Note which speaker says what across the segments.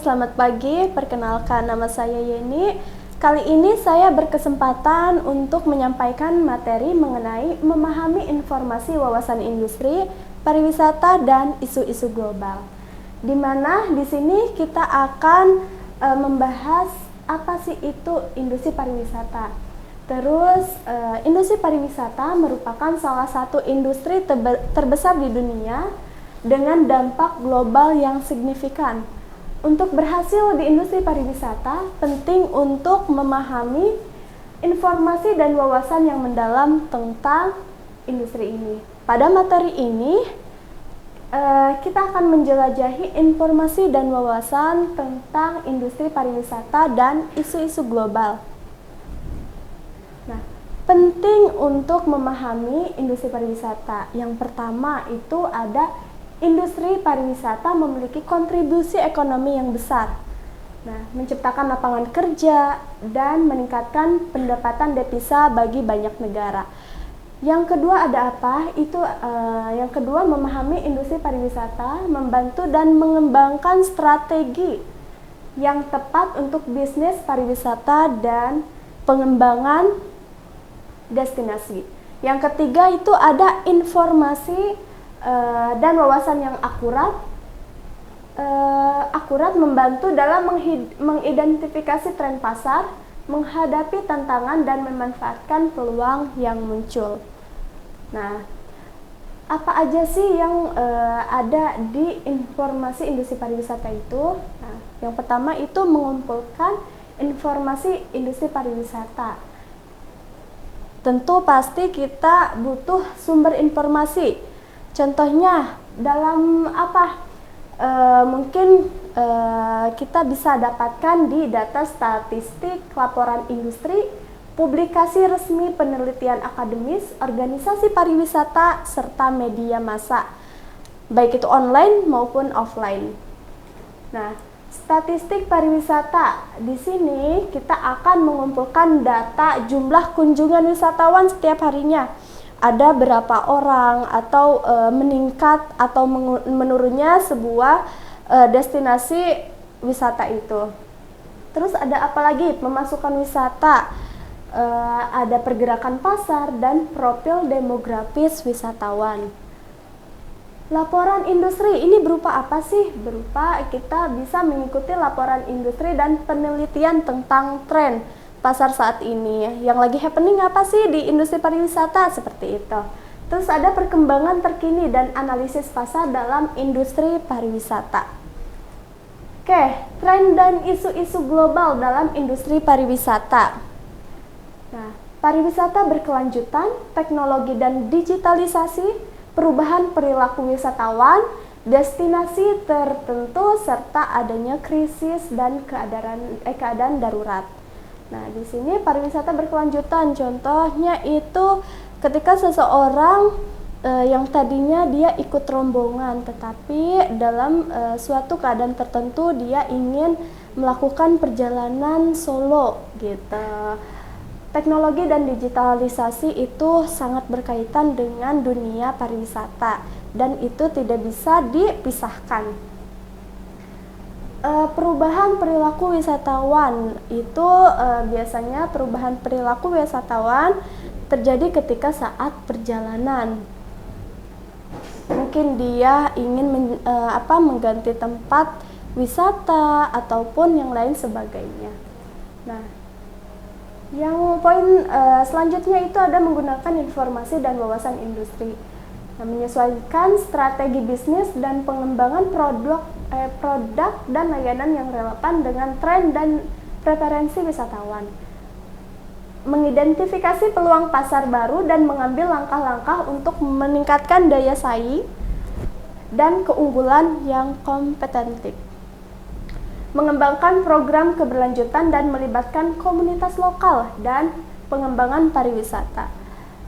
Speaker 1: selamat pagi. Perkenalkan, nama saya Yeni. Kali ini saya berkesempatan untuk menyampaikan materi mengenai memahami informasi wawasan industri, pariwisata, dan isu-isu global. Di mana di sini kita akan membahas apa sih itu industri pariwisata. Terus, industri pariwisata merupakan salah satu industri terbesar di dunia dengan dampak global yang signifikan. Untuk berhasil di industri pariwisata, penting untuk memahami informasi dan wawasan yang mendalam tentang industri ini. Pada materi ini, kita akan menjelajahi informasi dan wawasan tentang industri pariwisata dan isu-isu global. Nah, penting untuk memahami industri pariwisata. Yang pertama itu ada industri pariwisata memiliki kontribusi ekonomi yang besar. Nah, menciptakan lapangan kerja dan meningkatkan pendapatan devisa bagi banyak negara. Yang kedua ada apa? Yang kedua, memahami industri pariwisata, membantu dan mengembangkan strategi yang tepat untuk bisnis pariwisata dan pengembangan destinasi. Yang ketiga itu ada informasi dan wawasan yang akurat membantu dalam mengidentifikasi tren pasar, menghadapi tantangan dan memanfaatkan peluang yang muncul. Nah, apa aja sih yang ada di informasi industri pariwisata itu? Nah, yang pertama itu mengumpulkan informasi industri pariwisata. Tentu pasti kita butuh sumber informasi. Contohnya dalam apa? Mungkin kita bisa dapatkan di data statistik, laporan industri, publikasi resmi penelitian akademis, organisasi pariwisata, serta media massa, baik itu online maupun offline. Nah, statistik pariwisata, di sini kita akan mengumpulkan data jumlah kunjungan wisatawan setiap harinya. Ada berapa orang atau meningkat atau menurunnya sebuah destinasi wisata itu. Terus ada apa lagi? Pemasukan wisata, ada pergerakan pasar dan profil demografis wisatawan. Laporan industri ini berupa apa sih? Berupa kita bisa mengikuti laporan industri dan penelitian tentang tren pasar saat ini. Yang lagi happening apa sih di industri pariwisata, seperti itu. Terus ada perkembangan terkini dan analisis pasar dalam industri pariwisata. Oke, tren dan isu-isu global dalam industri pariwisata. Nah, pariwisata berkelanjutan, teknologi dan digitalisasi, perubahan perilaku wisatawan, destinasi tertentu, serta adanya krisis dan keadaan darurat. Nah, di sini pariwisata berkelanjutan. Contohnya itu ketika seseorang yang tadinya dia ikut rombongan, tetapi dalam suatu keadaan tertentu dia ingin melakukan perjalanan solo gitu. Teknologi dan digitalisasi itu sangat berkaitan dengan dunia pariwisata dan itu tidak bisa dipisahkan. Perubahan perilaku wisatawan itu biasanya perubahan perilaku wisatawan terjadi ketika saat perjalanan. Mungkin dia ingin mengganti tempat wisata ataupun yang lain sebagainya. Nah, yang poin selanjutnya itu ada menggunakan informasi dan wawasan industri. Nah, menyesuaikan strategi bisnis dan pengembangan produk dan layanan yang relevan dengan tren dan preferensi wisatawan. Mengidentifikasi peluang pasar baru dan mengambil langkah-langkah untuk meningkatkan daya saing dan keunggulan yang kompetitif. Mengembangkan program keberlanjutan dan melibatkan komunitas lokal dan pengembangan pariwisata.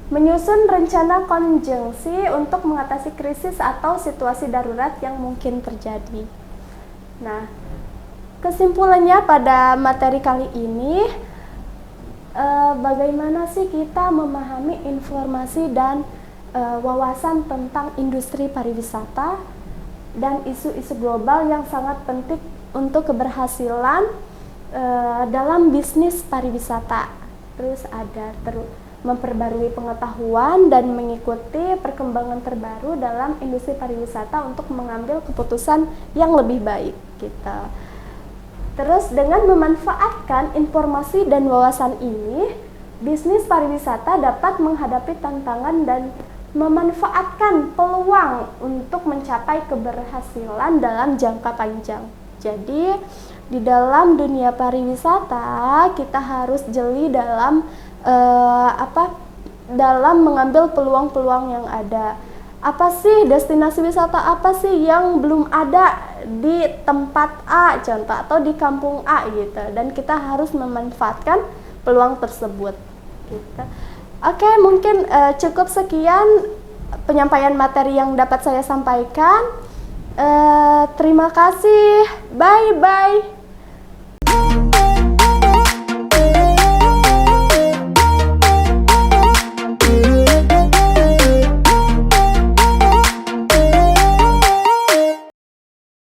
Speaker 1: Menyusun rencana konjungsi untuk mengatasi krisis atau situasi darurat yang mungkin terjadi. Nah, kesimpulannya pada materi kali ini, bagaimana sih kita memahami informasi dan wawasan tentang industri pariwisata dan isu-isu global yang sangat penting untuk keberhasilan dalam bisnis pariwisata. Terus ada memperbarui pengetahuan dan mengikuti perkembangan terbaru dalam industri pariwisata untuk mengambil keputusan yang lebih baik gitu. Terus dengan memanfaatkan informasi dan wawasan ini, bisnis pariwisata dapat menghadapi tantangan dan memanfaatkan peluang untuk mencapai keberhasilan dalam jangka panjang. Jadi di dalam dunia pariwisata kita harus jeli dalam dalam mengambil peluang-peluang yang ada. Apa sih destinasi wisata apa sih yang belum ada di tempat A contoh atau di kampung A gitu, dan kita harus memanfaatkan peluang tersebut gitu. Oke, mungkin cukup sekian penyampaian materi yang dapat saya sampaikan. Terima kasih. Bye bye.